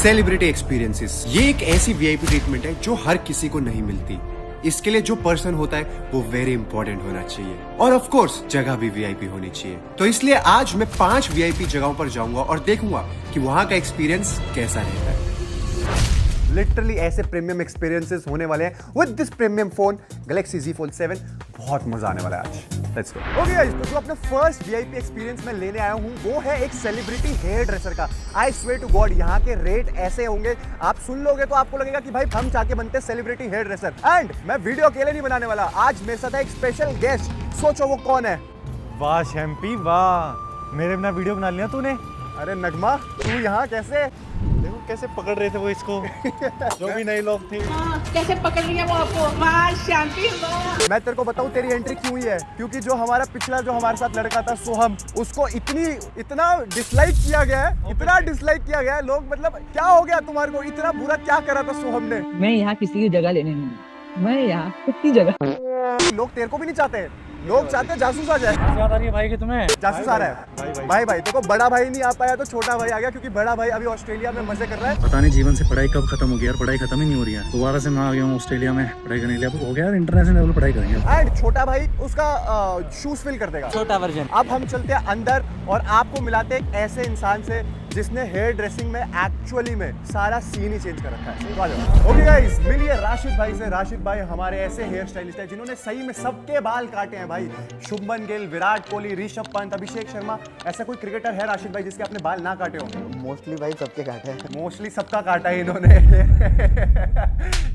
Celebrity experiences, ये एक ऐसी वीआईपी ट्रीटमेंट है जो हर किसी को नहीं मिलती। इसके लिए जो पर्सन होता है वो वेरी इंपॉर्टेंट होना चाहिए और ऑफ कोर्स जगह भी वीआईपी होनी चाहिए। तो इसलिए आज मैं 5 वीआईपी जगहों पर जाऊंगा और देखूंगा कि वहां का एक्सपीरियंस कैसा रहता है। लिटरली ऐसे प्रीमियम एक्सपीरियंसेस होने वाले हैं with this premium phone Galaxy Z Fold 7। बहुत मजा आने वाला है आज। Let's go. ओके गाइस, तो जो अपना फर्स्ट वीआईपी एक्सपीरियंस मैं लेने आया हूं वो है एक सेलिब्रिटी हेयर ड्रेसर का। आई स्वेयर टू गॉड, यहाँ के रेट ऐसे होंगे, आप सुन लोगे तो आपको लगेगा कि भाई हम चाह के बनते सेलिब्रिटी हेयर ड्रेसर। एंड मैं वीडियो अकेले नहीं बनाने वाला, आज मेरे साथ है एक स्पेशल गेस्ट। सोचो वो कौन है। वाह शैम्पी वाह, मेरे बिना वीडियो बना लिया तूने। अरे नगमा, तू यहाँ कैसे? देखो कैसे पकड़ रहे थे वो इसको जो भी नए लोग थे। कैसे पकड़ लिया वो आपको। वाह शांति वाह। मैं तेरे को बताऊं तेरी एंट्री क्यों हुई है, क्योंकि जो हमारा पिछला जो हमारे साथ लड़का था सोहम, उसको इतना डिसलाइक किया गया है, इतना डिसलाइक किया गया है। लोग मतलब क्या हो गया तुम्हारे को, इतना बुरा क्या करा था सोहम ने? मैं यहाँ किसी की जगह लेने नहीं, मैं यहाँ खुद की जगह। लोग तेरे को भी नहीं चाहते, लोग चाहते हैं जासूस आ जाए। याद आ रही है भाई की तुम्हें? जासूस आ रहा है भाई देखो, बड़ा भाई नहीं आ पाया तो छोटा भाई आ गया, क्योंकि बड़ा भाई अभी ऑस्ट्रेलिया में मजे कर रहा है। पता नहीं जीवन से पढ़ाई कब खत्म हो गया यार, पढ़ाई खत्म ही नहीं हो रही है। दोबारा से मैं आ गया हूँ ऑस्ट्रेलिया में पढ़ाई करने के लिए। अब हो गया यार, इंटरनेशनल लेवल पढ़ाई करेंगे। एंड छोटा भाई उसका शूज फिल कर देगा, छोटा वर्जन। अब हम चलते हैं अंदर और आपको मिलाते हैं एक ऐसे इंसान से जिसने हेयर ड्रेसिंग में एक्चुअली में सारा सीन ही चेंज कर रखा है। ओके गाइस, मिलिए राशिद भाई से। राशिद भाई हमारे ऐसे हेयर स्टाइलिस्ट हैं जिन्होंने सही में सबके बाल काटे हैं भाई। शुभमन गिल, विराट कोहली, ऋषभ पंत, अभिषेक शर्मा, ऐसा कोई क्रिकेटर है राशिद भाई जिसके आपने बाल ना काटे हो? मोस्टली भाई सबके काटे हैं। मोस्टली सबका काटा है इन्होंने।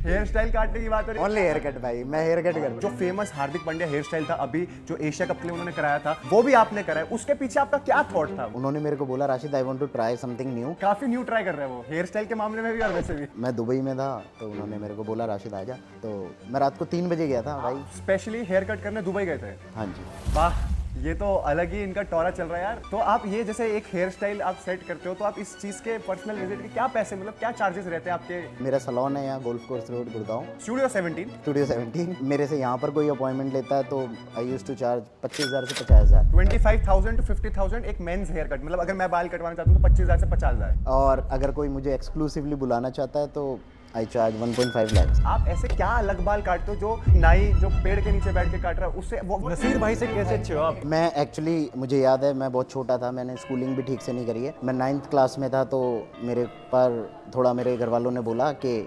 हेयर स्टाइल काटने की बात हो रही है। ओनली हेयर कट भाई, मैं हेयर कट कर। जो famous Hardik Pandya hair style था अभी जो एशिया कप के लिए उन्होंने कराया था, वो भी आपने कराया, उसके पीछे आपका क्या थॉट था? उन्होंने मेरे को बोला Rashid I want to try something new. काफी न्यू ट्राई कर रहे हैं वो हेयर स्टाइल के मामले में भी और वैसे भी। मैं दुबई में था तो उन्होंने मेरे को बोला राशिद आ जा, तो मैं रात को 3 बजे गया था भाई। स्पेशली हेयर कट करने दुबई गए थे? हाँ जी। वाह, ये तो अलग ही इनका टोरा चल रहा है यार। तो आप ये जैसे एक हेयर स्टाइल आप सेट करते हो, तो आप इस चीज के पर्सनल विजिट के क्या पैसे, मतलब क्या चार्जेस रहते हैं आपके? मेरा सलोन है यहाँ golf course road Gurgaon, studio 17। Studio 17। मेरे से यहाँ पर कोई अपॉइंटमेंट लेता है तो आई यूज्ड टू चार्ज 25,000 से 50,000। 25,000 to 50,000 एक मेंस हेयर कट, मतलब अगर मैं बाल कटवाना चाहता हूँ तो 25,000 से 50,000। और अगर कोई मुझे एक्सक्लूसिवली बुलाना चाहता है तो आई चार्ज 1.5 लाख। आप ऐसे क्या अलग बाल काटते हो जो नाई जो पेड़ के नीचे बैठ के काट रहा है उससे? वो नसीर भाई से कैसे अच्छे हो आप? मैं एक्चुअली, मुझे याद है मैं बहुत छोटा था, मैंने स्कूलिंग भी ठीक से नहीं करी है। मैं 9th क्लास में था तो मेरे पर थोड़ा मेरे घर वालों ने बोला कि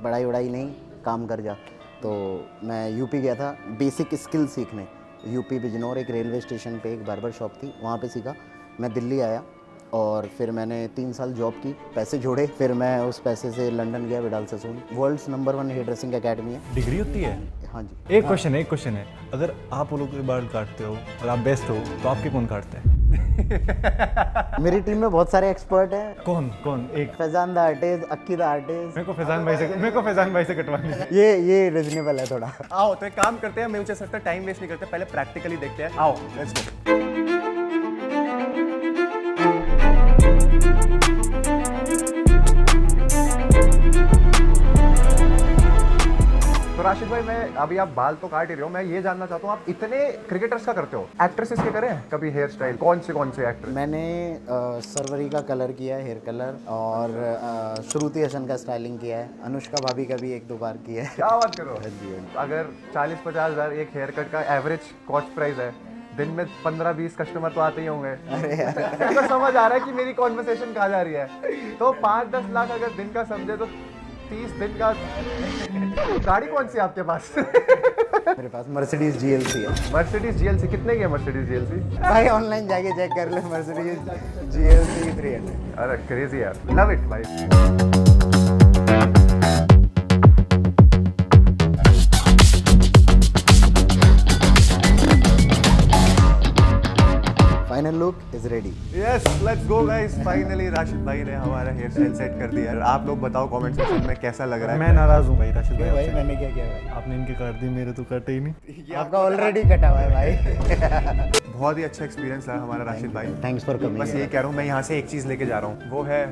पढ़ाई वढ़ाई नहीं, काम कर जा। तो मैं यूपी गया था बेसिक स्किल सीखने। यूपी बिजनौर एक रेलवे स्टेशन पे एक बार्बर शॉप थी, वहाँ पे सीखा। मैं दिल्ली आया और फिर मैंने 3 साल जॉब की, पैसे जोड़े, फिर मैं उस पैसे से लंदन गया, Vidal salon, world's number 1 hairdressing academy है। डिग्री होती है? हाँ जी। एक क्वेश्चन है, अगर आप लोग के बाल काटते हो और आप बेस्ट हो तो आपके कौन काटते हैं? मेरी टीम में बहुत सारे एक्सपर्ट हैं। कौन? एक Faizan the artist, Akki the artist. मेरे को फैजान भाई से कटवानी है। ये रीजनेबल है थोड़ा। आओ तो एक काम करते हैं, मुझे सकता है टाइम वेस्ट नहीं करते, पहले प्रैक्टिकली देखते हैं। आओ लेट्स गो। तो राशिद भाई, मैं अभी आप बाल तो काट ही रहे हो, मैं ये जानना चाहता हूँ आप इतने क्रिकेटर्स का करते हो, एक्ट्रेसेस के करें कभी हेयर स्टाइल? कौन से एक्टर? मैंने सरवरी का कलर किया है, हेयर कलर, और श्रुति हसन का स्टाइलिंग किया है, अनुष्का भाभी का भी 1-2 बार किया है। क्या बात करो। अगर 40-50 हज़ार एक हेयर कट का एवरेज कॉस्ट प्राइस है, दिन में 15-20 कस्टमर तो आते ही होंगे। अरे यार, तो समझ आ रहा है कि मेरी कॉन्वर्सेशन कहाँ जा रही है। तो 5-10 लाख अगर दिन का समझे तो 30 दिन का। गाड़ी कौन सी है आपके पास? मेरे पास मर्सिडीज GLC है। मर्सिडीज GLC कितने की है? मर्सिडीज GLC भाई ऑनलाइन जाके चेक कर ले, मर्सिडीज GLC 300। अरे क्रेजी यार, लव इट भाई। Final look is ready. Yes, let's go guys. Finally Rashid भाई ने हमारा हेयर स्टाइल सेट कर दिया। आप लोग बताओ कमेंट सेक्शन में कैसा लग रहा है। मैं नाराज हूँ भाई राशिद भाई भाई आपसे। मैंने क्या किया भाई? आपने इनके काट दिए, मेरे तो कटे ही नहीं। आपका ऑलरेडी कटा हुआ है भाई। बहुत ही अच्छा एक्सपीरियंस रहा हमारा राशिद भाई। Thanks for coming. बस ये कह रहा हूँ, मैं यहाँ से एक चीज़ लेके जा रहा हूँ, वो है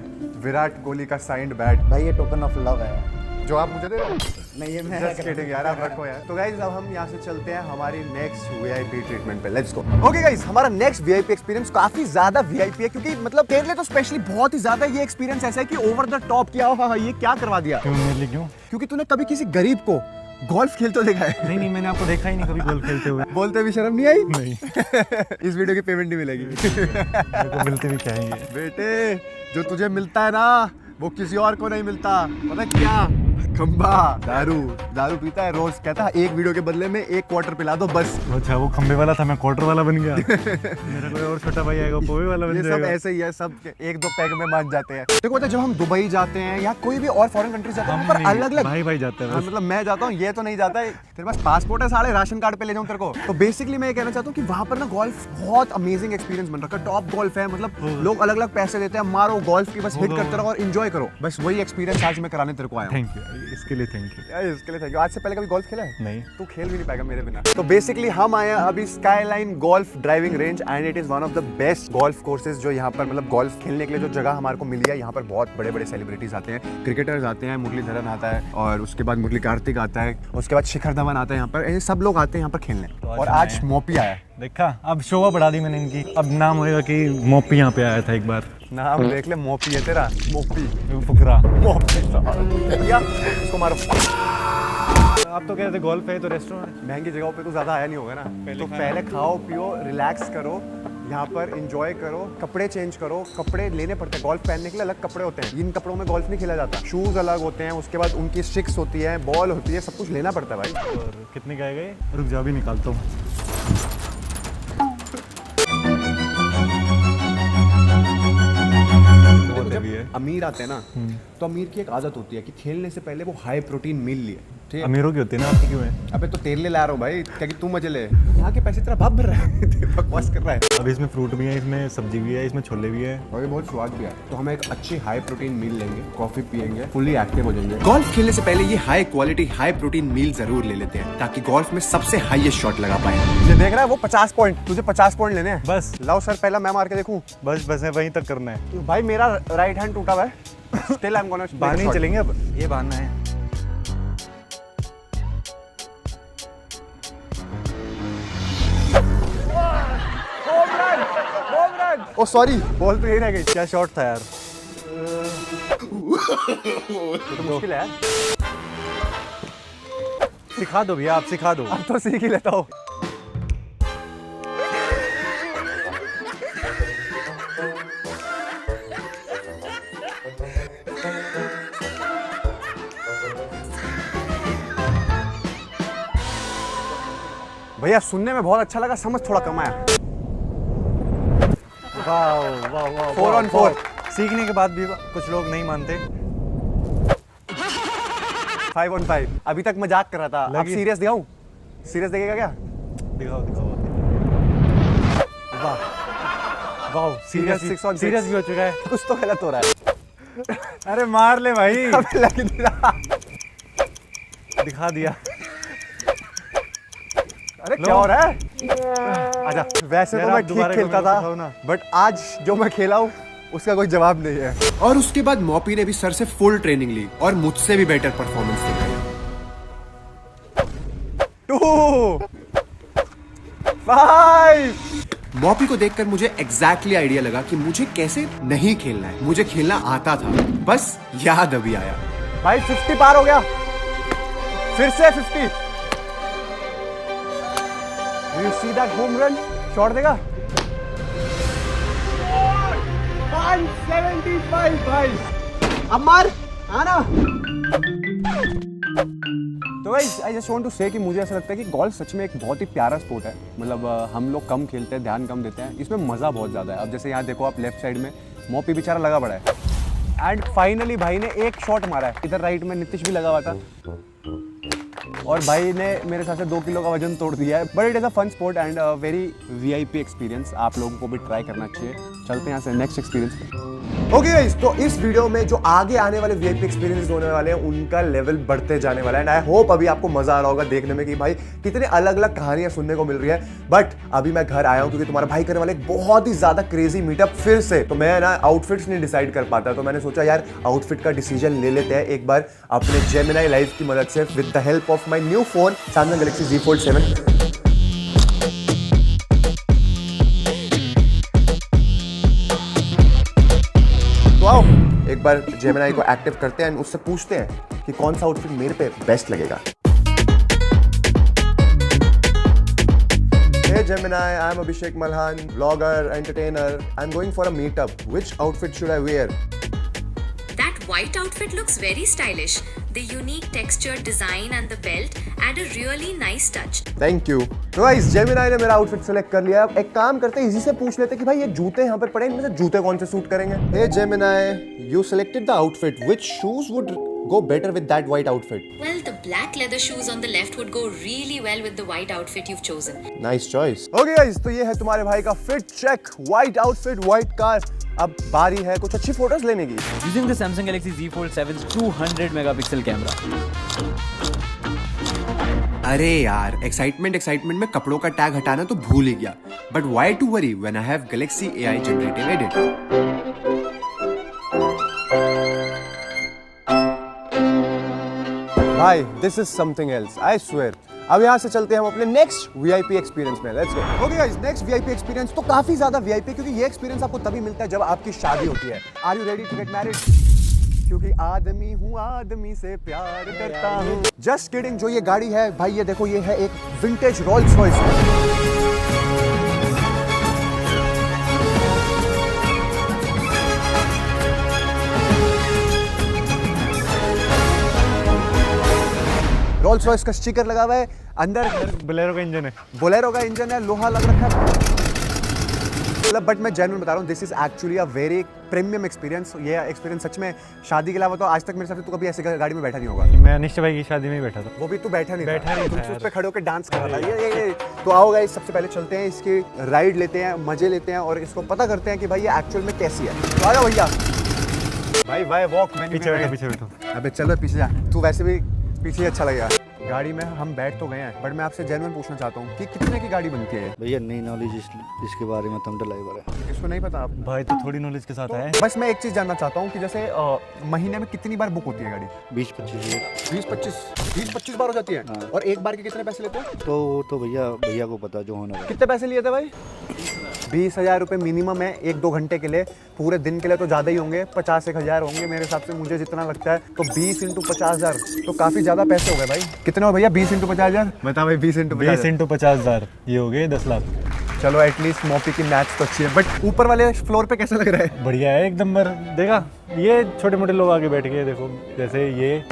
विराट कोहली का साइंड बैट। भाई ये टोकन ऑफ लव है जो आप मुझे दे रहे हो। नहीं ये मैं Just kidding यार, आप रखो यार। तो गाइस अब हम यहाँ से चलते हैं हमारी नेक्स्ट वीआईपी ट्रीटमेंट पे। Let's go. ओके गाइस, हमारा नेक्स्ट वीआईपी एक्सपीरियंस काफी ज्यादा वीआईपी है, क्योंकि मतलब तेरे लिए तो स्पेशली बहुत ही ज्यादा ये एक्सपीरियंस ऐसा है कि ओवर द टॉप किया। हाँ, ये क्या करवा दिया? क्यों मेरे लिए क्यों? क्योंकि तूने कभी किसी गरीब को गोल्फ खेलते देखा है? नहीं, मैंने आपको देखा ही नहीं कभी गोल्फ खेलते हुए। बोलते भी शर्म नहीं आई? नहीं। इस वीडियो की पेमेंट नहीं मिलेगी। मेरे को मिलते भी क्या है? बेटे, जो तुझे मिलता है ना वो किसी और को नहीं मिलता। पता क्या? खंबा। दारू पीता है रोज, कहता है एक वीडियो के बदले में 1 क्वार्टर पिला दो बस। अच्छा, वो खंबे वाला था, मैं क्वार्टर वाला बन गया। मेरा कोई और छोटा भाई आएगा, पोहे वाला बन ये सब जाएगा। ऐसे ही है, सब 1-2 पैग में मान जाते हैं। देखो जब हम दुबई जाते हैं या कोई भी और फॉरेन कंट्री जाते हैं, पर अलग अलग भाई जाते हैं। मतलब मैं जाता हूँ, ये तो नहीं जाता है। तेरे पास पासपोर्ट है साले, राशन कार्ड पे ले जाऊँ तेरे को? तो बेसिकली मैं ये कहना चाहता हूँ कि वहाँ पर ना गोल्फ बहुत अमेजिंग एक्सपीरियंस बन रखा है। टॉप गोल्फ है, मतलब लोग अलग अलग पैसे देते हैं, मारो गोल्फ की बस हिट करते रहो और एंजॉय करो। बस वही एक्सपीरियंस आज मैं कराने तेरे को आया हूँ। थैंक यू, इसके लिए थैंक यू। इसके लिए थैंक यू। आज से पहले कभी गोल्फ खेला है? नहीं। तू खेल भी नहीं पाएगा मेरे बिना। तो बेसिकली हम आए हैं अभी skyline golf driving range and it is one of the best golf courses जो यहाँ पर मतलब गोल्फ खेलने के लिए जो जगह हमारे को मिली है। यहाँ पर बहुत बड़े बड़े सेलिब्रिटीज आते हैं, क्रिकेटर्स आते हैं, मुरलीधरन आता है और उसके बाद मुरली कार्तिक आता है, उसके बाद शिखर धवन आता है। यहाँ पर सब लोग आते हैं यहाँ पर खेलने। और आज मोपी आया है। देखा, अब शोभा बढ़ा दी मैंने इनकी। अब नाम होएगा कि मोपी यहाँ पे आया था एक बार। नाम देख ले, मोपी है तेरा। मोपी फुकरा। मोपी इसको मारो। आप तो कह रहे थे गोल्फ है तो रेस्टोरेंट। महंगी जगहों पे तो ज्यादा आया नहीं होगा ना। तो पहले खाओ पियो, रिलैक्स करो, यहाँ पर एंजॉय करो, कपड़े चेंज करो। कपड़े लेने पड़ते हैं, गोल्फ पहनने के लिए अलग कपड़े होते हैं। इन कपड़ों में गोल्फ नहीं खेला जाता। शूज अलग होते हैं, उसके बाद उनकी स्टिक्स होती है, बॉल होती है, सब कुछ लेना पड़ता है भाई। और कितने का आएगा ये? रुक जा, भी निकालता हूँ। अमीर आते हैं ना, तो अमीर की एक आदत होती है कि खेलने से पहले वो हाई प्रोटीन मील लिए। ठीक है, अमीरों की होती है ना, आपकी क्यों है? अबे तो तेरे लिए ला रहा हूँ भाई, क्या कि तू मजे ले। यहाँ के पैसे तेरा बाप भर रहा है। बकवास कर रहा है। अब इसमें फ्रूट भी है, इसमें सब्जी भी है, इसमें छोले भी है और ये बहुत स्वाद भी है। तो हम एक अच्छी हाई प्रोटीन मील लेंगे, कॉफी पियेंगे, फुल्ली एक्टिव हो जाएंगे। गोल्फ खेलने से पहले ये high quality high protein meal जरूर ले लेते हैं, ताकि गोल्फ में सबसे हाईएस्ट शॉट लगा पाए। ये देख रहा है वो 50 पॉइंट, तुझे 50 पॉइंट लेने हैं। बस लाओ सर, पहला मैं मार के देखूं। बस है, वहीं तक करना है। तो भाई मेरा राइट हैंड टूटा हुआ है। Still I'm gonna बाहर नहीं shot. चलेंगे अब, ये बहाना है। ओ सॉरी, बॉल तो यही रह गई। क्या शॉट था यार। तो मुश्किल है यार। सिखा दो भैया, आप सिखा दो। अब तो सीख ही लेता हूँ। भैया सुनने में बहुत अच्छा लगा, समझ थोड़ा कम आया। वाह वाह वाह। 4 on 4। सीखने के बाद भी कुछ लोग नहीं मानते। 5 on 5। अभी तक मजाक कर रहा था, अब लगी। सीरियस दिखाऊं? सीरियस देखेगा क्या? दिखाओ। वाह वाह, Serious 6 on 6। सीरियस भी हो चुका है। कुछ तो गलत हो रहा है। अरे मार ले भाई। अबे लग नहीं रहा। दिखा दिया। अरे क्या हो रहा है? आजा। वैसे यार, तो मैं आप ठीक दोबारा खेलता कमेंट सिखाओ था, ना। बट आज जो मैं खेला हूँ उसका कोई जवाब नहीं है। और उसके बाद मॉपी ने भी सर से फुल ट्रेनिंग ली और मुझसे भी बेटर परफॉर्मेंस दिखाई। 2 5। मॉपी को देखकर मुझे एग्जैक्टली आइडिया लगा कि मुझे कैसे नहीं खेलना है। मुझे खेलना आता था, बस याद अभी आया। भाई 50 पार हो गया, फिर से 50। You see that home run? Shot देगा। 175 भाई। अब मार, आना। तो guys I just want to say कि मुझे ऐसा लगता है कि गोल्फ सच में एक बहुत ही प्यारा स्पोर्ट है। मतलब हम लोग कम खेलते हैं, ध्यान कम देते हैं, इसमें मज़ा बहुत ज़्यादा है। अब जैसे यहाँ देखो आप लेफ्ट साइड में मोपी बेचारा लगा पड़ा है एंड फाइनली भाई ने एक शॉट मारा है। इधर राइट में नीतीश भी लगा हुआ था। और भाई ने मेरे साथ से 2 किलो का वजन तोड़ दिया है। But it is a fun sport and very VIP experience, आप लोगों को भी ट्राई करना चाहिए। चलते हैं यहाँ से नेक्स्ट एक्सपीरियंस पे। ओके गाइस, तो इस वीडियो में जो आगे आने वाले VIP एक्सपीरियंस होने वाले हैं उनका लेवल बढ़ते जाने वाला है। एंड आई होप अभी आपको मजा आ रहा होगा देखने में कि भाई कितने अलग अलग कहानियां सुनने को मिल रही है। बट अभी मैं घर आया हूं क्योंकि तुम्हारा भाई करने वाले एक बहुत ही ज्यादा क्रेजी मीटअप फिर से। तो मैं ना आउटफिट्स नहीं डिसाइड कर पाता, तो मैंने सोचा यार आउटफिट का डिसीजन ले लेते हैं एक बार अपने जेमिनी लाइव की मदद से with the help of my new phone Samsung Galaxy Z Fold 7। तो आओ एक बार जेमिनी को एक्टिव करते हैं और उससे पूछते हैं कि कौन सा आउटफिट मेरे पे बेस्ट लगेगा। Hey Gemini, I am Abhishek Malhan, vlogger, entertainer. I'm going for a meetup. Which outfit should I wear? That white outfit looks very stylish. The unique textured design and the belt add a really nice touch. Thank you. तो guys, Gemini ने मेरा outfit select कर लिया। अब एक काम करते हैं, इसी से पूछ लेते हैं कि भाई ये जूते यहाँ पर पड़े हैं, इनमें से जूते कौन से सूट करेंगे। Hey Gemini, you selected the outfit. Which shoes would go better with that white outfit? Well, the black leather shoes on the left would go really well with the white outfit you've chosen. Nice choice. Okay guys, तो ये है तुम्हारे भाई का fit check, white outfit, white car। अब बारी है कुछ अच्छी फोटोज लेने की। Using the Samsung Galaxy Z Fold 7's 200 megapixel camera. अरे यार, एक्साइटमेंट में कपड़ों का टैग हटाना तो भूल ही गया। But why to worry when I have Galaxy AI generative edit. भाई this is something else, I swear. अब यहाँ से चलते हैं हम अपने नेक्स्ट VIP एक्सपीरियंस में। Let's go. Okay guys, next VIP experience तो काफी ज्यादा VIP, क्योंकि ये एक्सपीरियंस आपको तभी मिलता है जब आपकी शादी होती है। Are you ready to get married? क्योंकि आदमी हूँ, आदमी से प्यार करता हूँ। Just kidding. जो ये गाड़ी है भाई, ये देखो, ये है एक vintage Rolls Royce. Rolls Royce का स्टिकर लगा हुआ है। अंदर बोलेरो का इंजन है। बोलेरो का इंजन है, लोहा लग रखा है। बट मैं जेन्युइन बता रहा हूँ, this is actually a very premium experience. ये एक्सपीरियंस सच में शादी के अलावा तो आज तक मेरे साथ तू कभी ऐसी गाड़ी में बैठा नहीं होगा। मैं अनिश्चित भाई की शादी में ही बैठा था। वो भी तू बैठा नहीं था। तुम उस पे खड़े होकर डांस कर रहा था। ये तो आओ गाइस, सबसे पहले चलते हैं, इसकी राइड लेते हैं, मजे लेते हैं और इसको पता करते हैं कि भाई ये एक्चुअल में कैसी है। तो आ जाओ भैया। भाई वॉक पीछे बैठो। अबे चलो पीछे जा, तू वैसे भी पीछे अच्छा लगेगा। गाड़ी में हम बैठ तो गए हैं, बट मैं आपसे जेन्युइन पूछना चाहता हूँ कि कितने की गाड़ी बनती है? भैया नई नॉलेज इसके बारे में तुम ड्राइवर है, इसको नहीं पता आप? भाई तो थोड़ी नॉलेज के साथ है। बस मैं एक चीज जानना चाहता हूँ कि जैसे महीने में कितनी बार बुक होती है गाड़ी? 20-25 बार हो जाती है। हाँ। और एक बार के कितने पैसे लेते हैं? तो भैया को पता जो होना है। कितने पैसे लिए थे भाई? 20,000 रुपए मिनिमम है 1-2 घंटे के लिए। पूरे दिन के लिए तो ज़्यादा ही होंगे, 50-1,000 होंगे मेरे हिसाब से, मुझे जितना लगता है। तो 20 × 50,000 तो काफ़ी ज़्यादा पैसे हो गए भाई। कितने हो भैया 20 × 50,000? बता भाई 20 × 50,000 ये हो गए 10 लाख। चलो एटलीस्ट मौके की मैथ्स तो अच्छी है। बट ऊपर वाले फ्लोर पे कैसा लग रहा है? बढ़िया है एक नंबर। देखा, ये छोटे मोटे लोग आगे बैठ गए, देखो जैसे ये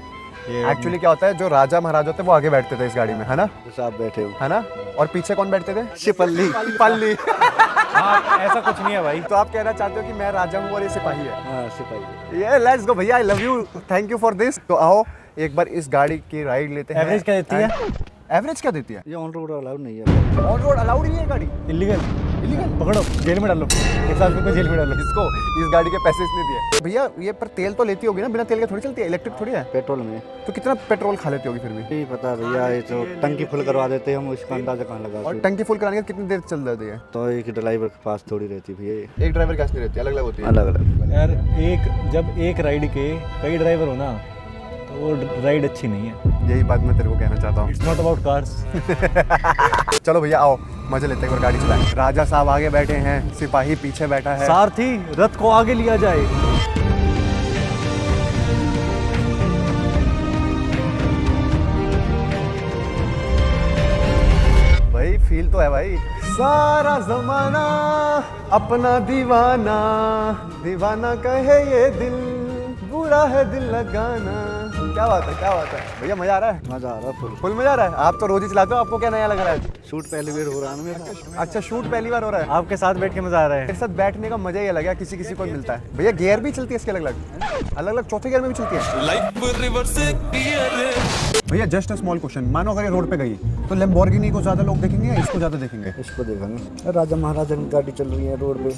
एक्चुअली क्या होता है, जो राजा महाराजा थे वो आगे बैठते थे इस गाड़ी में, है ना? जैसे आप बैठे हो, है ना? और पीछे कौन बैठते थे? सिपल्ली। पल्ली। हाँ, ऐसा कुछ नहीं है भाई। तो आप कहना चाहते हो कि मैं राजा हूँ और ये सिपाही है? हाँ सिपाही। ये लेट्स गो भैया, I love you, thank you for this. तो आओ एक बार इस गाड़ी की राइड लेते हैं। एवरेज क्या देती है? एवरेज क्या देती है? ये ऑन रोड अलाउड नहीं है। ऑन रोड अलाउड नहीं है गाड़ी? इलीगल पकड़ो, जेल में डालो, 1 साल को जेल में डालो इसको। इस गाड़ी के पैसे इसने दिए। भैया ये पर तेल तो लेती होगी ना? बिना तेल के थोड़ी चलती है, इलेक्ट्रिक थोड़ी है। पेट्रोल में तो कितना पेट्रोल खा लेती होगी फिर भी? नहीं पता भैया, ये तो टंकी फुल करवा देते हैं हम, उसका अंदाजा कहाँ लगा। और टंकी फुल कराने के कितनी देर चल जाती है? तो एक ड्राइवर के पास थोड़ी रहती भैया। एक ड्राइवर कैसे रहती है? अलग अलग होती है। अलग अलग यार। जब एक राइड के कई ड्राइवर हो ना, तो वो राइड अच्छी नहीं है। यही बात मैं तेरे को कहना चाहता हूँ। It's not about cars. चलो भैया आओ मजे लेते हैं, गाड़ी चलाएं। राजा साहब आगे बैठे हैं, सिपाही पीछे बैठा है। सारथी रथ को आगे लिया जाए। भाई फील तो है भाई। सारा जमाना अपना दीवाना, दीवाना कहे ये दिल, बुरा है दिल लगाना। क्या बात है, क्या बात है भैया, मजा आ रहा है? मजा आ रहा है फुल मजा आ रहा है। आप तो रोज ही चलाते हो, आपको क्या नया लग रहा है? शूट पहली बार हो रहा है ना मेरा। अच्छा, शूट पहली बार हो रहा है। आपके साथ बैठ के मजा आ रहा है। मेरे साथ बैठने का मजा ही अलग है, किसी किसी को मिलता है। भैया गियर भी चलती है इसके अलग अलग चौथे गियर में भी चलती है। भैया जस्ट अ स्मॉल क्वेश्चन, मानो अगर ये रोड पे गई तो लैम्बोर्गिनी को ज्यादा लोग देखेंगे या इसको ज्यादा देखेंगे? इसको देखेंगे, राजा महाराजा की गाड़ी चल रही है रोड पे।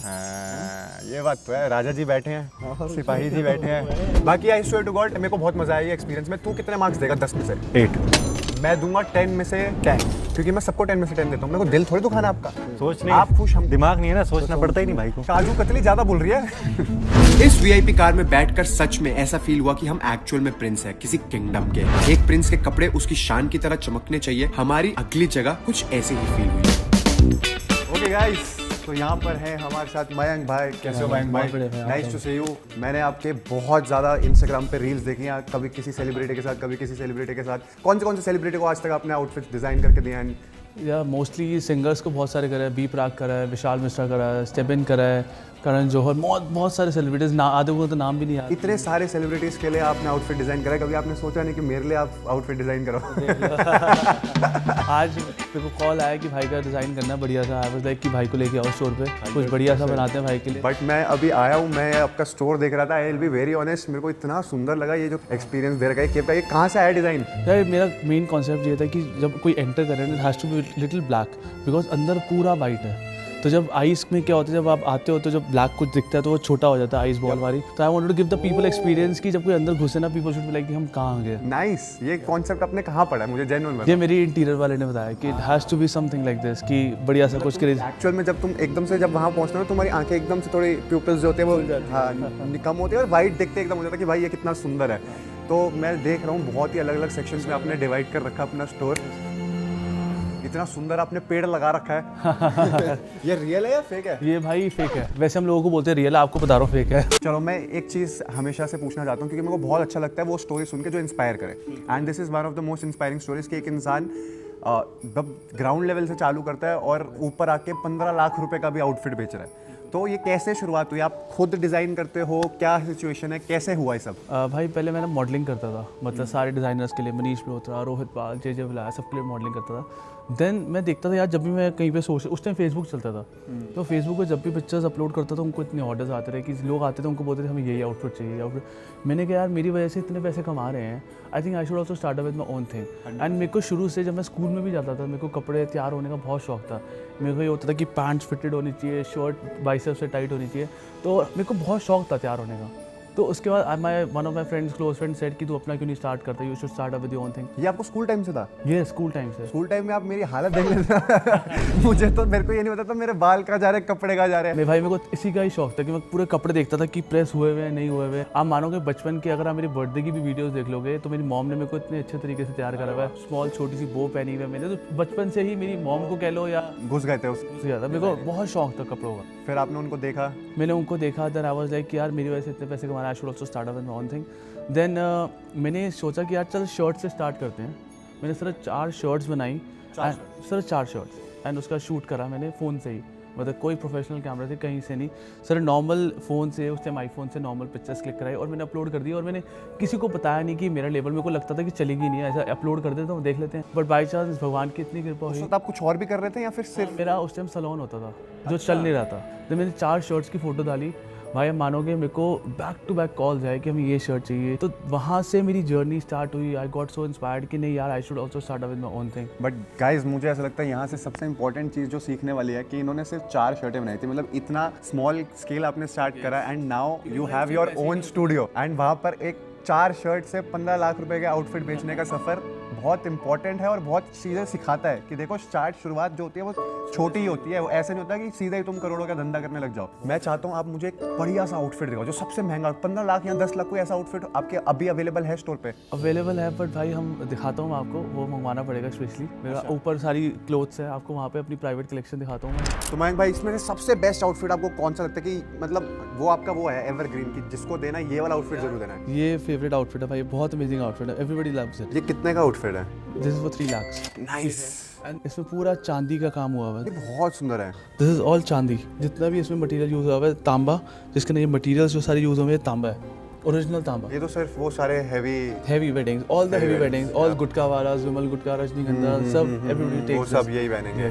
ये बात तो है, राजा जी बैठे हैं, सिपाही जी बैठे हैं। बाकी आई स्वेयर टू गॉड मेरे को बहुत मजा आया ये एक्सपीरियंस में। तू कितने मार्क्स देगा 10 में से? 8। मैं दूंगा 10 में से 10, क्योंकि मैं सबको 10 में से 10 देता हूँ। मेरे को दिल थोड़ी दुखाना आपका। सोच नहीं, आप खुश, हम दिमाग नहीं है ना, सोचना पड़ता ही नहीं भाई को। काजू कतली ज्यादा बोल रही है। इस वीआईपी कार में बैठकर सच में ऐसा फील हुआ कि हम एक्चुअल में प्रिंस है किसी किंगडम के। एक प्रिंस के कपड़े उसकी शान की तरह चमकने चाहिए। हमारी अगली जगह कुछ ऐसी ही फील हुई। ओके गाइस, तो यहाँ पर है हमारे साथ मयंक भाई। कैसे हो मयंक भाई? Nice to see you. मैंने आपके बहुत ज़्यादा इंस्टाग्राम पे रील्स देखी हैं, कभी किसी सेलिब्रिटी के साथ, कभी किसी सेलिब्रिटी के साथ। कौन से सेलिब्रिटी को आज तक आपने आउटफिट डिज़ाइन करके दिए हैं? या मोस्टली सिंगर्स को बहुत सारे करा है, बी प्राक करा है, विशाल मिश्रा करा है, स्टेबिन करा है, करण जौहर, बहुत सारे सेलिब्रिटीज़, आधे को तो नाम भी नहीं आता। इतने सारे सेलिब्रिटीज़ के लिए आपने आउटफिट डिज़ाइन करा है, कभी आपने सोचा नहीं कि मेरे लिए आप आउटफिट डिज़ाइन करो? आज मेरे को कॉल आया कि भाई का डिज़ाइन करना बढ़िया सा। आई वाज लाइक कि भाई को लेके आओ स्टोर पे, कुछ बढ़िया सा बनाते हैं भाई के लिए। बट मैं अभी आया हूँ, मैं आपका स्टोर देख रहा था। I will be very honest, मेरे को इतना सुंदर लगा ये जो एक्सपीरियंस दे रखा है। ये कहाँ से आया डिज़ाइन? यार मेरा मेन कॉन्सेप्ट ये था कि जब कोई एंटर करे it has to be little black, because अंदर पूरा वाइट है। तो जब आइस में क्या होता है, जब आप आते हो तो जब ब्लैक कुछ दिखता है तो वो छोटा हो जाता है आइस बॉल वाली। तो I wanted to give the people experience कि जब कोई अंदर घुसे ना, पीपल शुड बी लाइक कि हम कहाँ आ गए। नाइस। ये कॉन्सेप्ट आपने कहाँ पढ़ा है? मुझे जेन्युइन बताओ। ये मेरी इंटीरियर वाले ने बताया कि it has to be something like this, कि बढ़िया सा कुछ करे। एक्चुअल में जब तुम एकदम से जब वहाँ पहुँचते हो, तुम्हारी आंखें एकदम से थोड़ी प्यूपल्स जो होते हैं वो कम होते हैं और वाइट देखते एकदम हो जाता है कि भाई ये कितना सुंदर है। तो मैं देख रहा हूँ बहुत ही अलग अलग सेक्शंस में आपने डिवाइड कर रखा अपना स्टोर। इतना सुंदर आपने पेड़ लगा रखा है। ये रियल है या फेक है? ये भाई फेक है। वैसे हम लोगों को बोलते हैं रियल है, आपको बता रहा हूँ फेक है। चलो, मैं एक चीज़ हमेशा से पूछना चाहता हूँ क्योंकि मेरे को बहुत अच्छा लगता है वो स्टोरी सुन के जो इंस्पायर करे। And this is one of the most inspiring stories कि एक इंसान ग्राउंड लेवल से चालू करता है और ऊपर आके 15 लाख रुपए का भी आउटफिट बेच रहा है। तो ये कैसे शुरुआत हुई? आप खुद डिज़ाइन करते हो? क्या सिचुएशन है, कैसे हुआ ये सब? भाई पहले मैंने मॉडलिंग करता था, मतलब सारे डिज़ाइनर्स के लिए, मनीष मल्होत्रा, रोहित पाल, जे विलाया, सबके लिए मॉडलिंग करता था। देन मैं देखता था यार, जब भी मैं कहीं पे उस टाइम फेसबुक चलता था, तो फेसबुक पे जब भी पिक्चर्स अपलोड करता था उनको इतने ऑर्डर्स आते रहे कि लोग आते थे, उनको बोलते थे हमें यही आउटफिट चाहिए, आउटफिट। मैंने कहा यार मेरी वजह से इतने पैसे कमा रहे हैं, I think I should also start with my own thing. And मेरे को शुरू से जब मैं स्कूल में भी जाता था, मेरे को कपड़े तैयार होने का बहुत शौक था। मेरे को ये होता था कि पैंट्स फिटेड होनी चाहिए, शर्ट बाइसेप से टाइट होनी चाहिए, तो मेरे को बहुत शौक था तैयार होने का। तो उसके बाद one of my friends, close friend said कि तू अपना क्यों नहीं स्टार्ट करता, you should start up with your own thing. ये आपको स्कूल टाइम से था? ये स्कूल टाइम से। स्कूल टाइम में आप मेरी हालत देख लेते। मुझे तो, मेरे को ये नहीं पता था मेरे बाल कहाँ जा रहे हैं, कपड़े कहाँ जा रहे हैं। नहीं भाई, मेरे को इसी का ही शौक था कि मैं पूरे कपड़े देखता था कि प्रेस हुए हुए हैं नहीं हुए हुए। आप मानोगे बचपन के, अगर आप मेरी बर्थडे की भी वीडियोस देख लोगे तो मेरी मॉम ने मेरे को इतने अच्छे तरीके से तैयार करा हुआ है। स्मॉल छोटी सी बो पहनी हुई है मैंने, तो बचपन से ही मेरी मॉम को कह लो या घुस गए थे उसको। मेरे को बहुत शौक था कपड़ों का। फिर आपने उनको देखा? मैंने उनको देखा, देन आई वाज लाइक कि यार मेरी वजह से इतने पैसे कमाना, I should also start up with my own thing. Then मैंने सोचा कि यार चल शर्ट से स्टार्ट करते हैं। मैंने सिर्फ 4 शर्ट्स बनाई, सिर्फ 4 शर्ट्स, एंड उसका शूट करा मैंने फ़ोन से ही, मतलब कोई प्रोफेशनल कैमरा से कहीं से नहीं, सर नॉर्मल फ़ोन से, उस टाइम आईफोन से नॉर्मल पिक्चर्स क्लिक कराई और मैंने अपलोड कर दी। और मैंने किसी को बताया नहीं कि मेरा लेवल, मेरे को लगता था कि चलेगी नहीं, ऐसा अपलोड कर देता हूँ देख लेते हैं। बट बाई चांस भगवान की इतनी कृपा हुई। तो आप कुछ और भी कर रहे थे या फिर सिर्फ? मेरा उस टाइम सैलून होता था जो चल नहीं रहा था, तो मैंने 4 शर्ट्स की फ़ोटो डाली। भाई आप मानोगे, मेरे को बैक टू बैक कॉल्स आए कि हमें ये शर्ट चाहिए। तो वहाँ से मेरी जर्नी स्टार्ट हुई। आई गॉट सो इंस्पायर्ड कि नहीं यार, I should also start with my own thing. But guys, मुझे ऐसा लगता है यहाँ से सबसे इंपॉर्टेंट चीज़ जो सीखने वाली है कि इन्होंने सिर्फ 4 शर्टें बनाई थी, मतलब इतना स्मॉल स्केल आपने स्टार्ट करा, and now you have your own studio, and वहाँ पर एक 4 शर्ट से 15 लाख रुपए के आउटफिट बेचने का सफ़र बहुत इंपॉर्टेंट है और बहुत चीज़ें सिखाता है कि देखो स्टार्ट, शुरुआत जो होती है वो छोटी ही होती है। वो ऐसे नहीं होता कि सीधा ही तुम करोड़ों का धंधा करने लग जाओ। मैं चाहता हूँ आप मुझे एक बढ़िया सा आउटफिट दिखाओ जो सबसे महंगा, 15 लाख या 10 लाख, कोई ऐसा आउटफिट आपके अभी अवेलेबल है स्टोर पे? अवेलेबल है, बट भाई हम दिखाता हूँ आपको, वो मंगवाना पड़ेगा स्पेशली। मेरा ऊपर सारी क्लोथ्स है, आपको वहाँ पे अपनी प्राइवेट कलेक्शन दिखाता हूँ मैं। तो मयंक भाई, इसमें से सबसे बेस्ट आउटफिट आपको कौन सा लगता है कि मतलब वो आपका वो है एवरग्रीन की जिसको देना ये वाला आउटफिट जरूर देना है? ये फेवरेट आउटफिट है भाई, बहुत अमेजिंग आउटफिट है, एवरीबॉडी लव्स इट। ये कितने का आउटफिट है? This is for 3 lakhs। Nice. इसमें पूरा चांदी का काम हुआ हुआ है। ये बहुत सुंदर है। दिस इज ऑल चांदी। जितना भी इसमें मटेरियल यूज़ हुआ है तांबा, जिसके अंदर ये मटेरियल्स जो सारे यूज़ हुए हैं तांबा है। ओरिजिनल तांबा। ये तो सिर्फ वो सारे heavy weddings, all the heavy weddings, all gutka वाला, विमल गुटका, रजनीगंधा, सब एवरीबॉडी टेक्स, वो सब यही पहनेंगे।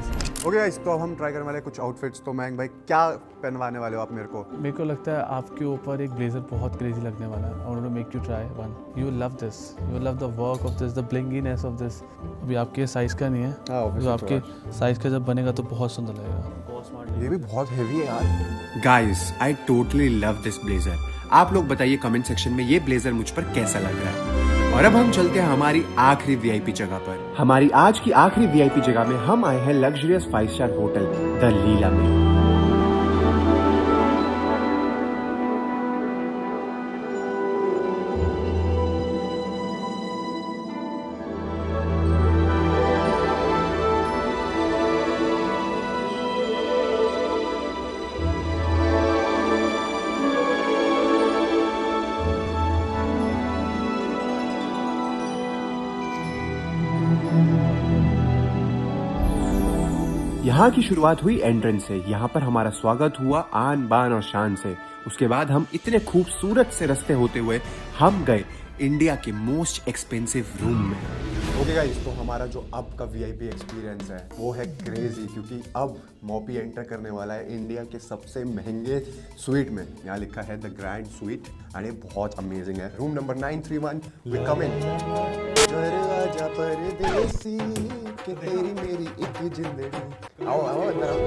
ओके गाइस, तो हम ट्राई करने वाले कुछ आउटफिट्स। तो मयंक भाई क्या पहनवाने वाले हो आप मेरे को? मेरे को लगता है आपके ऊपर एक ब्लेजर बहुत क्रेजी लगने वाला है। I want to make you try one. You will love this, you will love the work of this, the blinginess of this. अभी आपके साइज का नहीं है, तो आपके साइज का जब बनेगा तो बहुत सुंदर लगेगा। ये भी बहुत हेवी है यार। Guys, I totally love this blazer. आप लोग बताइए कमेंट सेक्शन में ये ब्लेजर मुझ पर कैसा लग रहा है। और अब हम चलते हैं हमारी आखिरी वीआईपी जगह पर। हमारी आज की आखिरी वीआईपी जगह में हम आए हैं लग्जरियस 5 स्टार होटल द लीला में। यहाँ की शुरुआत हुई एंट्रेंस से। यहाँ पर हमारा स्वागत हुआ आन बान और शान से। उसके बाद हम इतने खूबसूरत से रास्ते होते हुए हम गए इंडिया के मोस्ट एक्सपेंसिव रूम में। ओके गाइस, तो हमारा जो अब का वीआईपी एक्सपीरियंस है वो है क्रेजी, क्योंकि अब मॉपी एंटर करने वाला है इंडिया के सबसे महंगे स्वीट में। यहाँ लिखा है द ग्रैंड स्वीट एंड ये बहुत अमेजिंग है। रूम नंबर 931, वी कम इन। आजा परदेसी कि तेरी मेरी एक जिंदगी। आओ आओ अंदर आओ।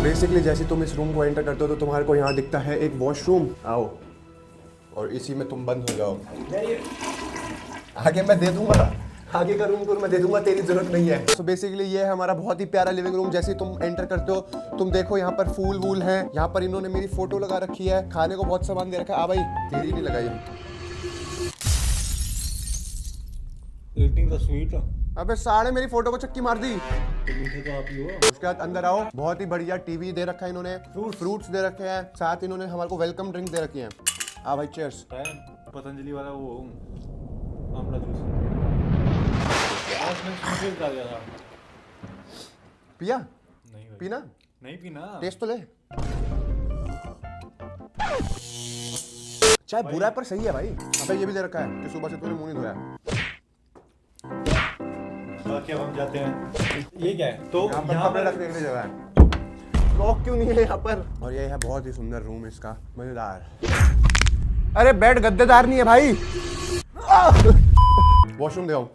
बेसिकली जैसे तुम इस रूम को एंटर करते हो तो तुम्हारे को यहाँ दिखता है एक वॉशरूम। आओ, और इसी में तुम बंद हो जाओ। आगे मैं दे दूंगा, आगे का रूम तो मैं दे दूंगा, तेरी जरूरत नहीं है। तो बेसिकली ये है हमारा बहुत ही प्यारा लिविंग रूम। जैसे तुम एंटर करते हो तुम देखो यहाँ पर फूल वूल हैं। यहाँ पर इन्होंने मेरी फोटो लगा रखी है। खाने को बहुत सामान दे रखा है। आ भाई, तेरी नहीं लगाई। अबे साढ़े मेरी फोटो को चक्की मार दी। तो आप ही हो। उसके बाद अंदर आओ। बहुत ही बढ़िया टीवी दे रखा है इन्होंने, फ्रूट्स दे रखे हैं, साथ इन्होंने हमारे को वेलकम ड्रिंक दे रखी है। आ भाई, चीयर्स। पतंजलि वाला वो आमला जूस पिया? नहीं पीना? नहीं पीना, टेस्ट तो ले। चाय बुरा है पर सही है भाई। अबे ये भी दे रखा है कि सुबह से तूने मुंह नहीं धोया। बाकी अब हम जाते हैं। ये क्या है? तो यहाँ पर कपड़े रखने के लिए जगह है। लॉक क्यों नहीं है यहाँ पर? और ये है बहुत ही सुंदर रूम इसका, मजेदार। अरे बेड गद्देदार नहीं है भाई। वॉशरूम देखो,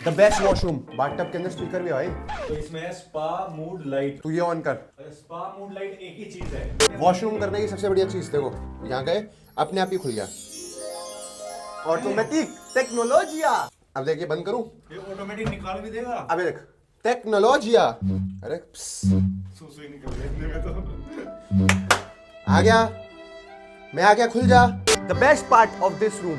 द बेस्ट वॉशरूम। बाथटब के अंदर स्पीकर भी है भाई। तो इसमें है स्पा मूड लाइट। तू ये ऑन कर। स्पा मूड लाइट एक ही चीज है। वॉशरूम करने की सबसे बढ़िया चीज देखो, यहाँ गए अपने आप ही खुल गया। ऑटोमेटिक टेक्नोलॉजिया। अब देखिए, बंद करूं? ये ऑटोमेटिक निकाल भी देगा। अबे देख, टेक्नोलॉजिया। अरे सुसुई निकल गई में तो। आ गया, मैं आ गया, खुल जा। The best part of this room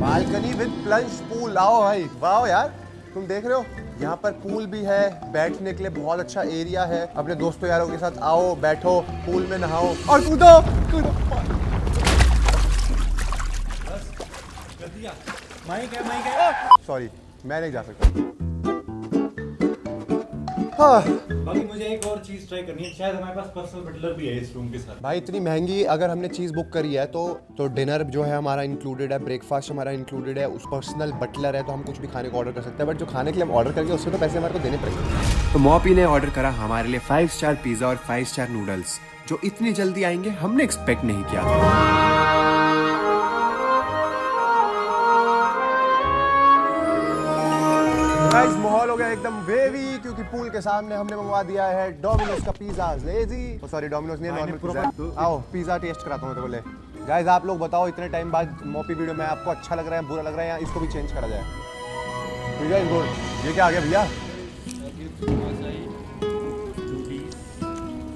balcony with plunge pool. आओ भाई, वाह यार, तुम देख रहे हो यहाँ पर पूल भी है, बैठने के लिए बहुत अच्छा एरिया है। अपने दोस्तों यारों के साथ आओ, बैठो, पूल में नहाओ और कूदो कूदो। माइक है। सॉरी, मैं नहीं जा सकता। हाँ। बाकी मुझे एक और चीज ट्राई करनी है। शायद हमारे पास पर्सनल बटलर भी है इस रूम के साथ। भाई इतनी महंगी अगर हमने चीज़ बुक करी है तो डिनर जो है हमारा इंक्लूडेड है, ब्रेकफास्ट हमारा इंक्लूडेड है, उस पर्सनल बटलर है, तो हम कुछ भी खाने को ऑर्डर कर सकते हैं। बट जो खाने के लिए हम ऑर्डर करेंगे उससे तो पैसे हमारे को देने पड़ेंगे। तो मॉपी ने ऑर्डर करा हमारे लिए 5 स्टार पिज़्ज़ा और 5 स्टार नूडल्स, जो इतनी जल्दी आएंगे हमने एक्सपेक्ट नहीं किया था। गाइस, माहौल हो गया एकदम वेवी, क्योंकि पूल के सामने हमने मंगवा दिया है डोमिनोज का पिज़्ज़ा लेजी। सॉरी, डोमिनोज नहीं, नॉर्मल पिज़्ज़ा। आओ पिज़्ज़ा टेस्ट कराता हूँ बोले। गाइस, आप लोग बताओ, इतने टाइम बाद मॉपी वीडियो में आपको अच्छा लग रहा है, बुरा लग रहा है, या इसको भी चेंज करा जाए? ठीक है, गुड। ये क्या आ गया भैया?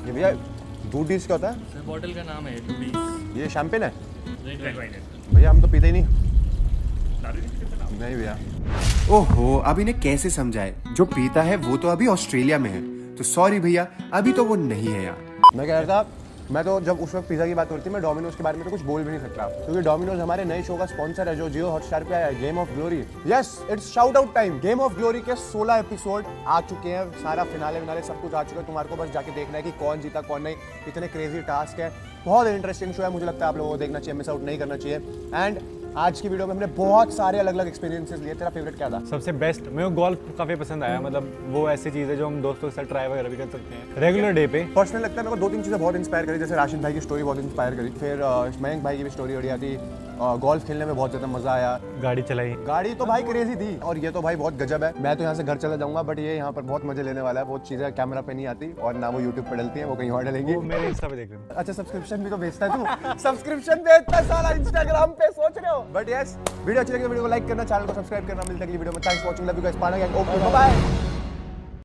ये भैया दूध डीस क्या होता है? बॉटल का नाम है। ये शैंपेन है भैया, हम तो पीते ही नहीं। नहीं भैया। ओहो, अब इन्हें कैसे समझाए? जो पीता है वो तो अभी ऑस्ट्रेलिया में है, तो सॉरी भैया, अभी तो वो नहीं है यार। मैं कह रहा था, मैं तो जब उस वक्त पिज़्ज़ा की बात हो रही थी, मैं डोमिनोज के बारे में तो कुछ बोल भी नहीं सकता, क्योंकि डोमिनोज हमारे नए शो का स्पॉन्सर है जो जियो हॉटस्टार पे आया है, game of glory. Yes, it's shout out time. Game of glory के 16 एपिसोड आ चुके हैं, सारा फिनाले सब कुछ आ चुका है। तुम्हारे को बस जाके देखना है कि कौन जीता कौन नहीं। इतने क्रेजी टास्क है, बहुत इंटरेस्टिंग शो है, मुझे लगता है आप लोगों को देखना चाहिए, मिस आउट नहीं करना चाहिए। एंड आज की वीडियो में हमने बहुत सारे अलग अलग एक्सपीरियंसेस लिए। तेरा फेवरेट क्या था? सबसे बेस्ट मेरे को गोल्फ काफ़ी पसंद आया, मतलब वो ऐसी चीज़ है जो हम दोस्तों के साथ ट्राई वगैरह भी कर सकते हैं रेगुलर डे पे। पर्सनल लगता है मेरे को 2-3 चीज़ें बहुत इंस्पायर करी, जैसे राशिद भाई की स्टोरी बहुत इंस्पायर करी, फिर मयंक भाई की भी स्टोरी बढ़िया थी, गोल्फ खेलने में बहुत ज़्यादा मज़ा आया, गाड़ी चलाई, गाड़ी तो भाई क्रेजी थी, और ये तो भाई बहुत गजब है। मैं तो यहाँ से घर चला जाऊंगा, बट ये यहाँ पर बहुत मजे लेने वाला है। बहुत चीज़ें कैमरा पे नहीं आती और ना वो यूट्यूब पे डलती है, वो कहीं और डलेंगी। मेरे इंस्टा पे देख रहे हो। अच्छा, सब्सक्रिप्शन भी तो बेचता है तू। सब्सक्रिप्शन बेचता है साला इंस्टाग्राम पे, सोच रहे हो। बट यस, वीडियो अच्छी लगी तो वीडियो को लाइक करना, चैनल को सब्सक्राइब करना। मिलता है अगली वीडियो में। Thanks for watching, love you guys, पाना गैंग, ओके बाय।